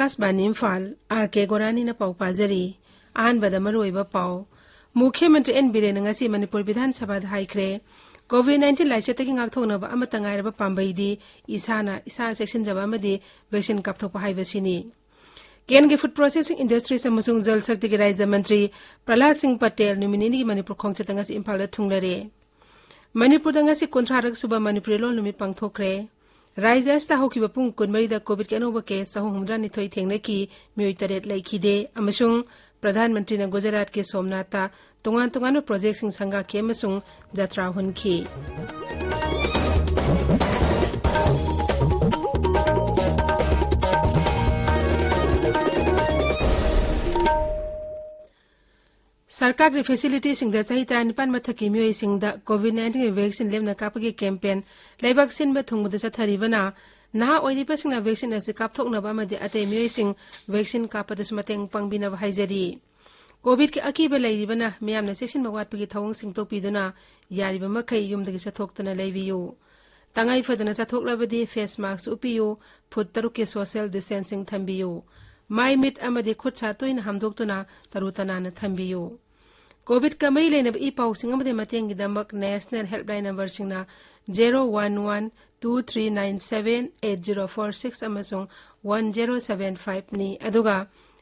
Akashvani Imphal R K. गोरानी न पाउ पाजरी अहनबद मरुइबा पाउ मुख्यमंत्री एन बीरेन ngasi मणिपुर विधान सभा हाइख्रे कोविड-19 लाइसेतगी ngakthonaba amata ngairaba pambaidi isa चेक्सिनजबा अमदि वैक्सीन कापथोकपा हाइबसिनी केंद्र फूड प्रोसेसिंग इंडस्ट्रीज अमसुंग जल शक्ति के राज्य मंत्री प्रहलाद सिंह पटेल नुमिनिनी मणिपुर खोंगचत ngasi इम्फाल थुंगलरे मणिपुर ngasi कुंथ्रारक सुबा मणिपुरी लोन नुमि पांगथोखरे राज्य अस्ता होकिबा पुंग कुनमरीदा कोविड के अनोबा केस 393 थेंगनकी मियोय तरेट लैखिदे अमसुंग प्रधानमंत्री ने गुजरात के सोमनाथ तोंगान प्रोजेक्ट सिंह संगा के अमसुंग जत्रा हुनखी सरकार की फैसिलिटी सिंह चाही 9 मथकी मियोय सिंह कोविड-19 वैक्सीन लेमना कापगी कैंपेन लेबाक सिनबा थुंगबदा चथरिबना नहा ओइरिबसिंगना वैक्सीन असे कापथोकनबा अमदि अतै मियोय सिंह वैक्सीन कापदसु मतेंग पांगबिनबा हाइजरी कोविड के अकीबा लैरिबना मियामना सेक्शन मवाटपगी थवंग सिंगतोकपिदुना यारिबा मखै युमदगी चथोक्तना लैबियु तंगाई फदना चथोकलबदि फेस मास्क उपियु फुट 3 के सोशल डिस्टेंसिंग थंबियु माई मिट अमदि खुद सातोइन हमदोक्तुना तरुतनाना थंबियु कोविड का मई लेनब ई पाउसिंग अमदि मतेंगी दमक नेशनल हेल्पलाइन नंबर सिंगना 01123978046 अमसुंग 1075 नि अदुगा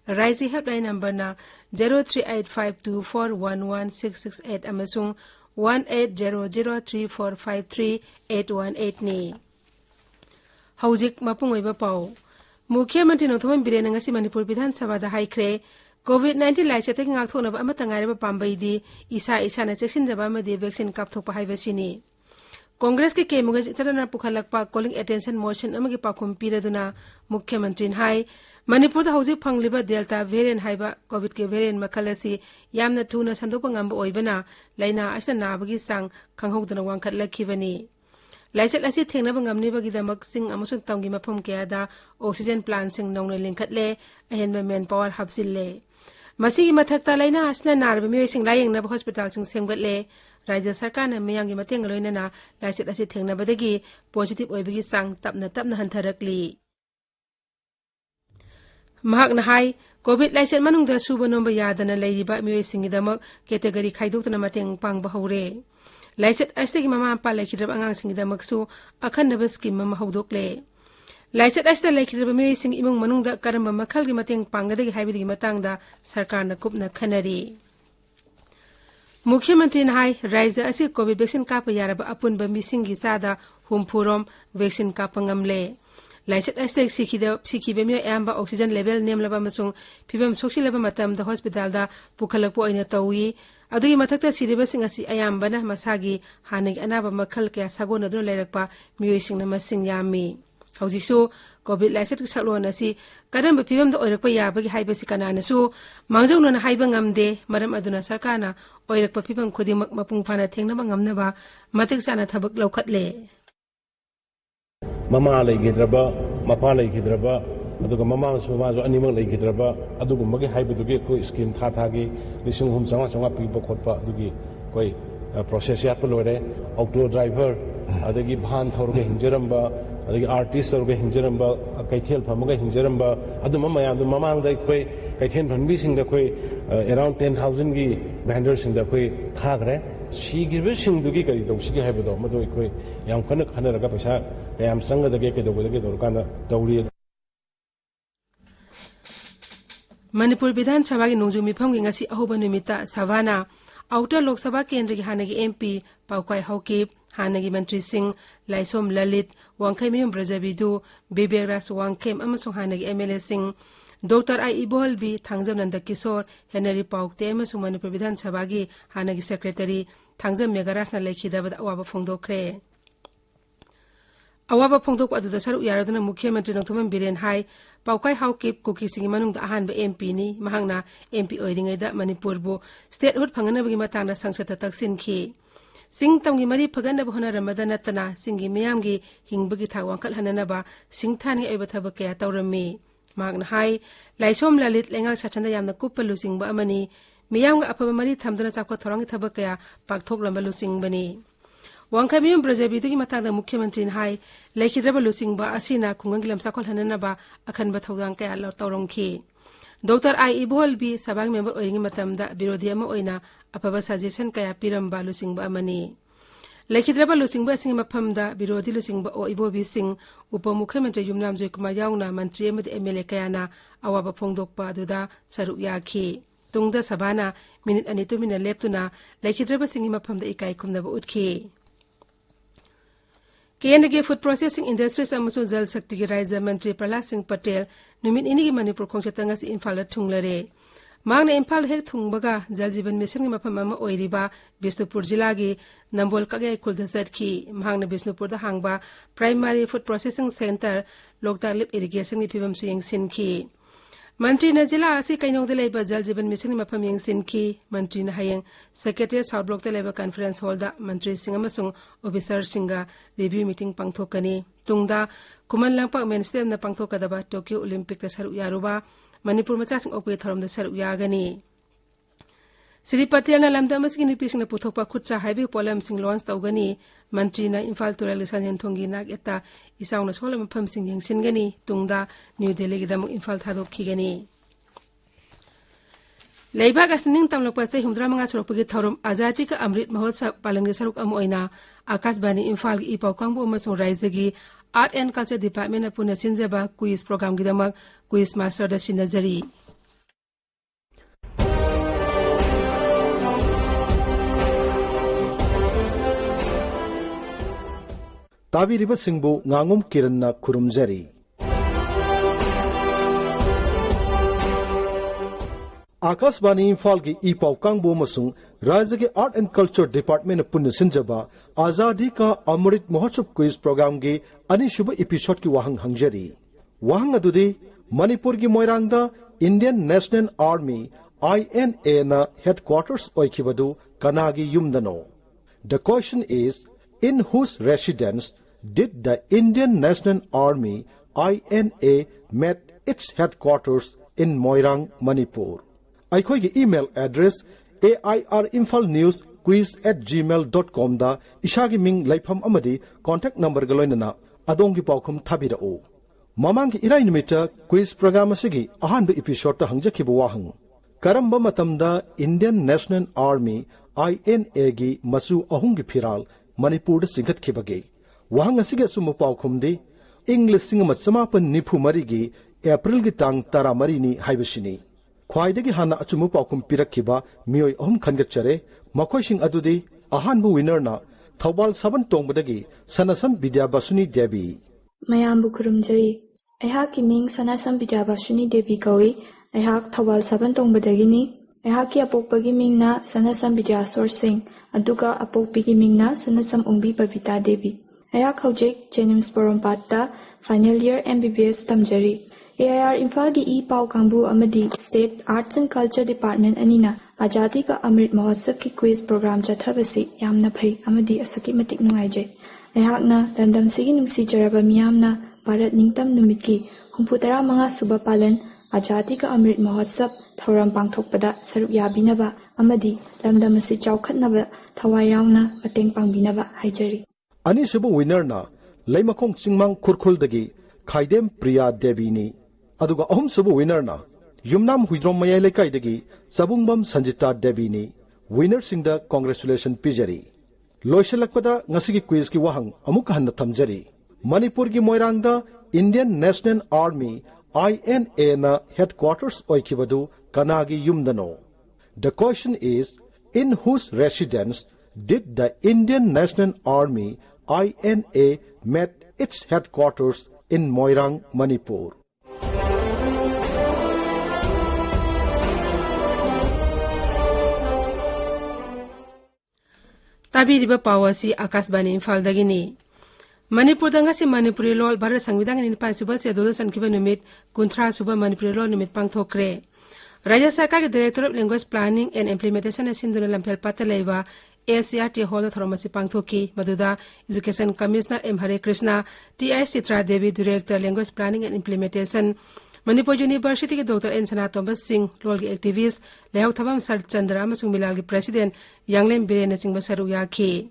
राज्य हेल्पलाइन नंबर ना 0385241166 अमसुंग 180034538818 नि हौजिक मपुंग ओइबा पाउ मुख्यमंत्री नोथमन बिरेन ngasi मणिपुर विधान सभा दा हाइख्रे कोविड-19 लाइसेतगी ngakthonaba amata ngairaba pambaidi isa na cheksinjaba amadi vaccine कापथोकपा हाइबसिनी कांग्रेस के केमुगे चलना पुखलकपा कॉलिंग अटेंशन मोशन अमगे पाखुम पीरदुना मुख्यमंत्री हाई मणिपुर दा हौजिक फंगलिबा डेल्टा वेरिएंट हाइबा कोविड के वेरिएंट मखलसी यामना थुना संदोपा ngamba ओइबना लाइना असना नाबगी सांग खंगहौदना वांखटलखिबनी लाइसेट असी थेंगनबा ngamnibagidamक सिंग अमसुंग तंगी मफम केयादा ऑक्सीजन प्लांट सिंग नौना लिंखटले अहेनबा मेन पावर हाबसिल्ले मसीगी मथक्ता लाइना असना नारबा मियोयसिंग लायेंगनबा हॉस्पिटल सिंग सेमगटले राज्य सरकार ने मियांगी मतेंग लोइनना लाइसेट असी थेंगनबदगी पॉजिटिव ओइबगी सांग तपना हंथरकली महाकना हाई कोविड लाइसेट मनुंगदा सुबा नोंबा यादना लैरिबा मियोयसिंगीदमक कैटेगरी खाइदोक्तना मतेंग पांगबा हौरे लाइसेट अस्तेगी ममा पा लैखिद्रब आंगांसिंगीदमकसु अखन्नबा स्कीम ममा हौदोक्ले लाइसेट अस्ते लैखिद्रब मियोयसिंग इमुंग मनुंगदा करम्बा मखलगी मतेंग पांगदगी हाइबदगी मतंगदा सरकारना कुपना खनरी मुख्यमंत्री हाई राज्य असी कोविड वैक्सीन कापा यारबा अपुनबा मिसिंगी चादा हुमफुरोम वैक्सीन कापा ngamle लाइसेट अस्ते सिखिबे मियो एम्बा ऑक्सीजन लेवल नेमलबा अमसुंग फिबम सोक्सिलबा मतमदा हॉस्पिटल दा पुखलकपो ओइना तौई अदुगी मथक्ता सिरिबसिंग असि अयाम्बना मसागी हानगी अनाबा मखल कया सागोनदुना लैरकपा मियोयसिंगना मसिंग यामी हौजिसु कोविड लाइसेट सकलोन असि करम्बा फिबमदा ओइरकपा याबगी हाइबसि कनानसु मांगजौनना हाइबा ngamde मरम अदुना सरकारना ओइरकपा फिबम खुदिमक मपुंग फाना थेंगनबा ngamnaba मतिक साना थबक लौखटले ममा लैगिद्रबा मपा लैगिद्रबा अदुगा ममा सुमाजो अनिमक लैगिद्रबा अदुगुमगे हाइबदुगे कोई स्कीम थागी 3,500 पीबा खोटपा अदुगी कोई प्रोसेस याप लोरे ऑटो ड्राइवर अदगी भान थौरगे हिंजरंबा अदगी आर्टिस्ट थौरगे हिंजरंबा कैथेल फमगे हिंजरंबा अदुम मयाम ममांगदा कोई कैथेन फनबी सिंगदा कोई अराउंड 10,000 गी वेंडर सिंगदा कोई खागरे सिगिबे सिंगदुगी करी तौसिगे हाइबदो मदो कोई याम कन खनरगा पैसा याम संगदगे केदोगदगे दोरकाना तौरी मणिपुर विधान सभा की नोंजू मिफमगी ngasi अहोबा नुमिता सभाना आउटर लोकसभा केंद्र की हानगी एमपी पाउकाई हौकिप हानगी मंत्री सिंह लाइसोम ललित वांखैमयुम ब्रजबिदु बेबेरास वांखैम अमसुंग हानगी MLA Singh doctor I Ibohalbi Thangjam Nanda Kishore Henry Paokte अमसुंग मणिपुर विधान सभा की हानगी सेक्रेटरी थांगजम मेगारासना लैखिदबद अवाबा फोंदोखरे अवाबा फोंदोक अदुदा सरुक यारदुना मुख्यमंत्री नोथमन बिरेन हाई पाउकाई हाउकिप कुकीसिंगी मनुंगदा अहानबा एमपी नि महांगना एमपी ओइरिंगैदा मणिपुरबु स्टेटहुड फंगनबगी मतंगदा संसद तकसिनखी सिंग तमगी मरी फगनबा होनरमदा नतना सिंगी मियामगी हिंगबगी थाग वांखल हननबा सिंग थानी ओइबा थबक कया तौरमी महांगना हाई लाइसोम ललित लेंगा सचंदा यामना कुप्पा लुसिंगबा अमनी मियामगा अफबा मरी थमदना चाखो थोरंगी थबक कया पाकथोकलंबा लुसिंगबनी Wangkhamiyum Brajabidu ki matang da Mukhyamantri hai laikhidraba lusingba asina khungang lam sakhol hananaba akhanba thawdang kaya law tawrongki Dr. I. Imphal sabang member oiringi matamda birodi ama oina apaba suggestion kaya piramba lusingba amani laikhidraba lusingba sing maphamda birodi lusingba o ibobi sing upamukhyamantri Yumnam Joykumar yauna mantri amadi MLA kayana awaba phongdokpa aduda saruk yakhi tungda sabana minute ani 2 minute leptuna laikhidraba singi maphamda ikai khumnaba utkhi Kendra ke Food Processing Industries amasung Jal Shakti ki Raja Mantri Prahlad Singh Patel numit ini ki Manipur khongchatanga si Imphal thunglare magna Imphal hek thungbaga Jal Jeevan Mission ki mafam ama oiriba Bisnupur jila gi Nambol kage khulda satki magna Bisnupur da hangba Primary Food Processing Center Loktak Lip Irrigation ki phibam su yengsinki Mantri na jila asi kainong de leba Jal Jeevan Mission ki mafam yengsinki Mantri na hayeng Secretary South Block de leba Conference Hall da Mantri Singh amasung Officer Singha review meeting pangthokani tungda kuman langpak main stem na pangthokadaba Tokyo Olympic ta saru yaruba Manipur macha sing opwe thorom da saru yagani Sri Patel na lamda masgi nupi sing na puthokpa khutcha highway polam sing launch tawgani Mantri na Imphal Tural Sanjan thongi nak eta isaungna solam pham sing yengsingani tungda New Delhi gidam Imphal thadokkhigani Leibag asning tamlokpa chai humdra manga chorokpagi thorom Azadi ka Amrit Mahotsav palangi saruk am oina Akashbani Imphal gi ipau kangbu amasung raijagi Art and Culture Department na puna sinjaba quiz program gidamak quiz master da sinajari Tabiriba singbu ngangum kiranna kurumjari Akashbani Imphal ki ipau kangbu amasung Rajya ke Art and Culture Department punna sinjaba Azadi ka Amrit Mahotsav quiz program ki anishuba episode ki wahang hangjari wahang adudi Manipur ki Moirangda Indian National Army INA na headquarters oikibadu kanagi yumdano The question is in whose residence did the Indian National Army INA met its headquarters in Moirang Manipur Aikoi ki email address airimfalnewsquiz@gmail.com da ishagi ming laifam amadi contact number galoinana adongi paukhum thabirao mamang ki irai nimita quiz program asigi ahanba episode ta hangjakhibu wahang karamba matamda Indian National Army INA gi masu ahung gi phiral Manipur da singhat khibage wahang asigi sumu paukhum di English singama samapan nifu mari gi April gi tang tara mari ni haibashini Khwaidagi hana achumu paukum pirakhiba mioi ahum khangatchare makhoising adudi ahanbu winner na Thawbal saban tongbadagi Sanasam Vidya Basuni Devi Mayambu kurumjari Aihak ki ming Sanasam Vidya Basuni Devi kawi Aihak Thawbal saban tongbadagini Aihak ki apokpagi ming na Sanasam Vidya Sorsing aduga apokpigi ming na Sanasam Ungbi Babita Devi Aihak hojik Jenims Borompatta final year MBBS tamjari AIR Imphal gi pau kangbu amadi State Arts and Culture Department anina Azadi ka Amrit Mahotsav ki quiz program chathabasi yamna phai amadi asuki matik nungaije aihakna landam sigi nungsi jaraba miyamna Bharat ningtam numit ki humputara manga suba palan Azadi ka Amrit Mahotsav thoram pangthokpada saruk yabinaba amadi landam si chaukhatnaba thawayawna ateng pangbinaba haijari Ani subu winner na Leimakong Chingmang Kurkhuldagi Khaidem Priya Devi ni aduga ahum subu winner na Yumnam Huidrom Mayai Lekaidagi Sabungbam Sanjita Devi ni winner singda congratulation pijari Loishalakpada ngasigi quiz ki wahang amuk hanna thamjari Manipur ki Moirangda Indian National Army INA na headquarters oikibadu kanagi yumdano The question is in whose residence did the Indian National Army INA met its headquarters in Moirang Manipur Tabiriba pawasi Akashbani Imphal dagini Manipur danga si Manipuri lol Bharat Sangvidang ni pa suba se dodo sankiba numit kuntra suba Manipuri lol numit pangthokre Rajya Sarkar ki Director of Language Planning and Implementation asinduna lamphel patalaiba ACRT hall thoromasi pangthoki maduda Education Commissioner M Hare Krishna TI Sitra Devi Director Language Planning and Implementation Manipur University ke Dr. N. Sanat Thomas Singh lol ki activist Lehau Thabam Sar Chandra amasung Milal ki President Yanglem Biren Singh basaru yakhi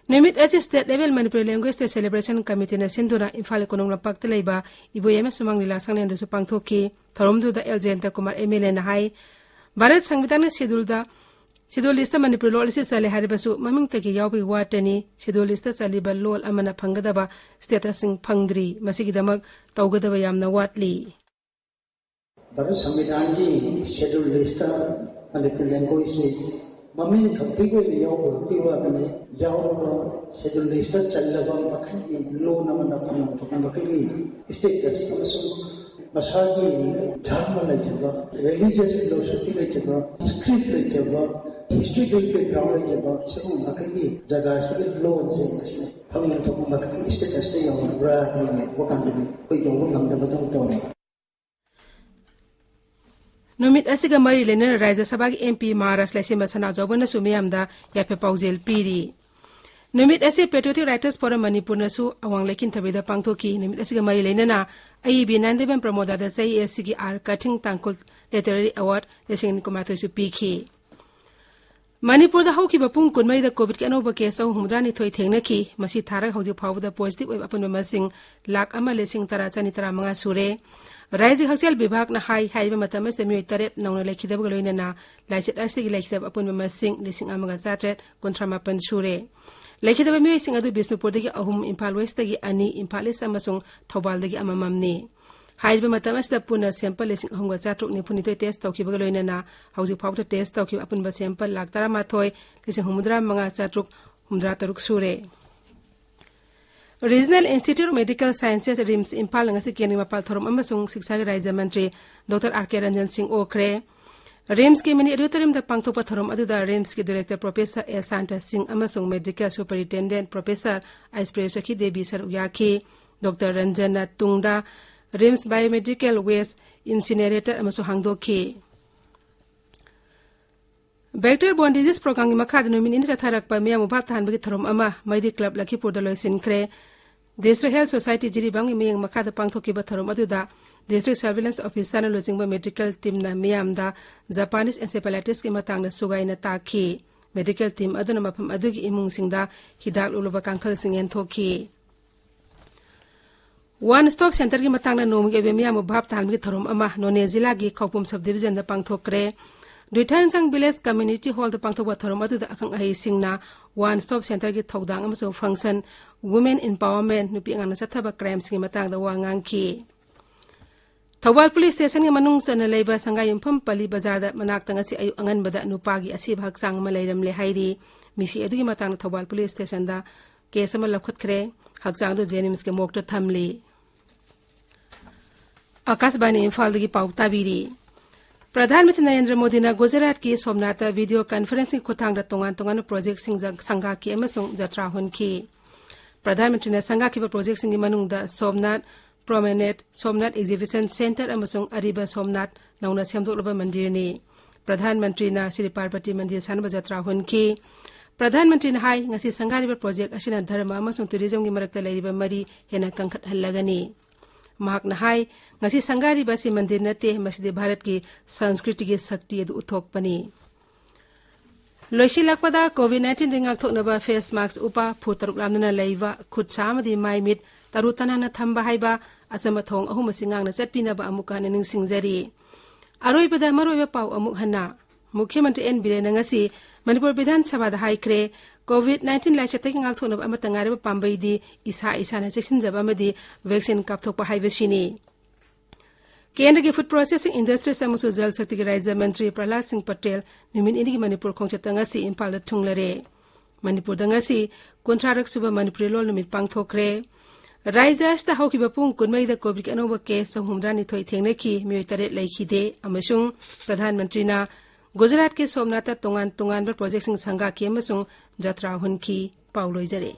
नुमित असे state level Manipuri language day celebration committee ने सिंधुना इम्फाल कोनोंग लपक लेबा इबोयम सुमंग लीला संगनेन दसु पांगथोकी थरोमदुदा एलजेंता Kumar MLA ना high Bharat संविधान ने schedule list Manipur लोल से चले हरिबसु ममिंग तकी यावबी वाटनी शेड्यूल लिस्ट चलीबा लोल अमना फंगदबा स्टेटस सिंग फंगद्री मसिगिदमक तौगदबा यामना वाटली भारत संविधान की शेड्यूल लिस्ट मणिपुर लैंग्वेज से ममिंग थप्पी को यावबी शेड्यूल लिस्ट चलबा मखली लोन अमना फंगदबा मखली स्टेटस अमसु मसागी धर्म लेजबा रिलीजियस फिलोसफी लेजबा स्क्रिप्ट लेजबा हिस्टोरिकल बैकग्राउंड लेजबा सब मखली जगह से लोन से फंगन तो मखली स्टेटस ते यावबा ने वकांदली कोई दो ngam तो नुमित असिगा मरी लेना राज्य सभा की एमपी महाराज लेसिम सना जोबन सुमियामदा याफे पाउजेल पीरी नुमित असे पेट्रियोटिक राइटर्स फोरम मणिपुर नसु अवांग लेकिन थबेदा पांगथोकी नुमित असिगा मरी लेना अईबी नांदेबन प्रमोदादा एससी की आर कटिंग तांकुल लिटरेरी अवार्ड लेसिंग कुमाथोसु पीखी मणिपुर दा हौखिबा पुंग कुनमैदा कोविड के अनोबा केस 393 थेंगनकी मसी थारक हौजि फावदा पॉजिटिव ओइब अपन मसिंग लाख अमा लेसिंग 1335 सुरे राज्य हक्सेल विभाग ना हाई मतम से मियोय तरेट नौना लेखिदब गलोइना लाइसेट असिगी लेखिदब अपन मसिंग लिसिंग अमगा चात्रेट 58 सुरे लेखिदब मियोय सिंग अदु बिष्णुपुर दगी अहुम इम्फाल वेस्ट दगी अनि इम्फाल ईस्ट अमसुंग थौबाल दगी अमममनी हाइबा मतम से पुना सैंपल लिसिंग अहुमगा चात्रुक निफुनितोय टेस्ट तौखिबग लोइना हौजि फावदा टेस्ट तौखिब अपन सैंपल लाख 13 लिसिंग हुमुद्रा मंगा चात्रुक हुमद्रा तरुक सुरे regional institute of medical sciences RIMS Imphal ngasi केनिंग मपाल थोरम अमसुंग शिक्षा राज्य मंत्री डॉक्टर आर.के. रंजन सिंह ओखरे रिम्स के मिनी एडिटोरियम द पांगथोपा थोरम अदुदा रिम्स के director professor A Santa Singh अमसुंग मेडिकल सुपरिटेंडेंट प्रोफेसर आइसप्रेसोकी देवी सरुयाखी डॉक्टर रंजन तुंगदा रिम्स बायोमेडिकल वेस्ट इंसिनरेटर अमसु हांगदोखी वेक्टर बॉर्न डिजीज प्रोग्राम की मखाद नुमिन इन चथारक मियाम भाग थानबगी थरोम अमा मैरी क्लब लखीपुर द लोइसिनख्रे डिस्ट्रिक्ट हेल्थ सोसाइटी जिरीबांग मियंग मखाद पांगथोकीबा थरोम अदुदा डिस्ट्रिक्ट सर्विलेंस ऑफिसर न लोजिंगबा मेडिकल टीम न मियामदा जापानीज एन्सेफेलाइटिस की मतांग सुगाइना ताखी मेडिकल टीम अदुना मफम अदुगी इमुंग सिंगदा हिदाक लोलबा कांखल सिंगेन थोखी वन स्टॉप सेंटर की मतांग न नोमगे मियाम भाग थानबगी थरोम अमा नोने जिला की खौपुम सब डिवीजन द पांगथोक्रे दुइथांजंग विलेज कम्युनिटी हॉल द पांगथोबा थरोम अदुदा अखंग अहि सिंगना वन स्टॉप सेंटर की थौदांग अमसो फंक्शन वुमेन एम्पावरमेंट नुपी अंगाना चथाबा क्राइम्स की मतांग द वांगांखी थौबाल पुलिस स्टेशन के मनुंग सन लेबा संगाई युमफम पली बाजार द मनाक्तंग असि अयु अंगनबदा नुपागी असिब हक्सांग म लेरमले हाइरी मिसी अदुगी मतांग थौबाल पुलिस स्टेशन दा केस अमा लखतखरे हक्सांग दो जेनिम्स के मोक्ट थमली आकाशवाणी इम्फाल दगी पाउताबीरी प्रधानमंत्री नरेंद्र मोदी ने गुजरात की सोमनाथ वीडियो कॉन्फ्रेंसिंग खुथांग तोंगान प्रोजेक्ट संघा की जत्रा हुनकी प्रधानमंत्री ने संघा की प्रोजेक्ट की मनुंग Somnath promenade Somnath exhibition centre अरीब सोमनाथ नौना सेमदोलब मंदिर ने प्रधानमंत्री ने श्री पार्वती मंदिर सानब जत्रा हुनकी प्रधानमंत्री ने हाई ngasi संघारिब प्रोजेक्ट असिना धर्म अमसुंग टूरिज्म की मरक्ता लेरिब मरी हेना कंखट हल्लगनी महाकना हाई ngasi संघारिब सि मंदिर नते मसिदे भारत की संस्कृति की शक्ति अदु उथोकपनी लोइसिलकपदा कोविड-19 रिंगाल थोकनबा फेस मास्क उपा फुतरुक लामना लेइबा खुद सामदि माइमित तरुतना थंबा हाइबा अचम थोंग अहुम सिंगांगना चटपिनबा अमुका निंगसिंगजरी अरोइबदा मरोइबा पाउ अमुक हना मुख्यमंत्री एन बिरेन ngasi मणिपुर विधानसभा दा हाइख्रे कोविड-19 लाइचतकी ngathonaba amata ngareba pambaidi isa isana cheksinjaba amadi vaccine kapthokpa haibasini केंद्र की फूड प्रोसेसिंग इंडस्ट्री समसु जल शक्ति के राज्य मंत्री प्रहलाद सिंह पटेल निमिन इनकी मणिपुर खोंगचतंगसी इम्फाल थुंगलरे मणिपुर दंगसी कुंथ्रारक सुबह मणिपुरी लोल निमित पांगथोखरे राज्य अस्त हौखिबा पुंग कुनमैदा कोविड के अनोबा केस 393 थेंगनेखी मियोय तरेट लेखिदे अमसुंग प्रधानमंत्री ना गुजरात के सोमनाथ तोंगान प्रोजेक्ट संघा की जत्रा हुनकी पाउलोइजरे।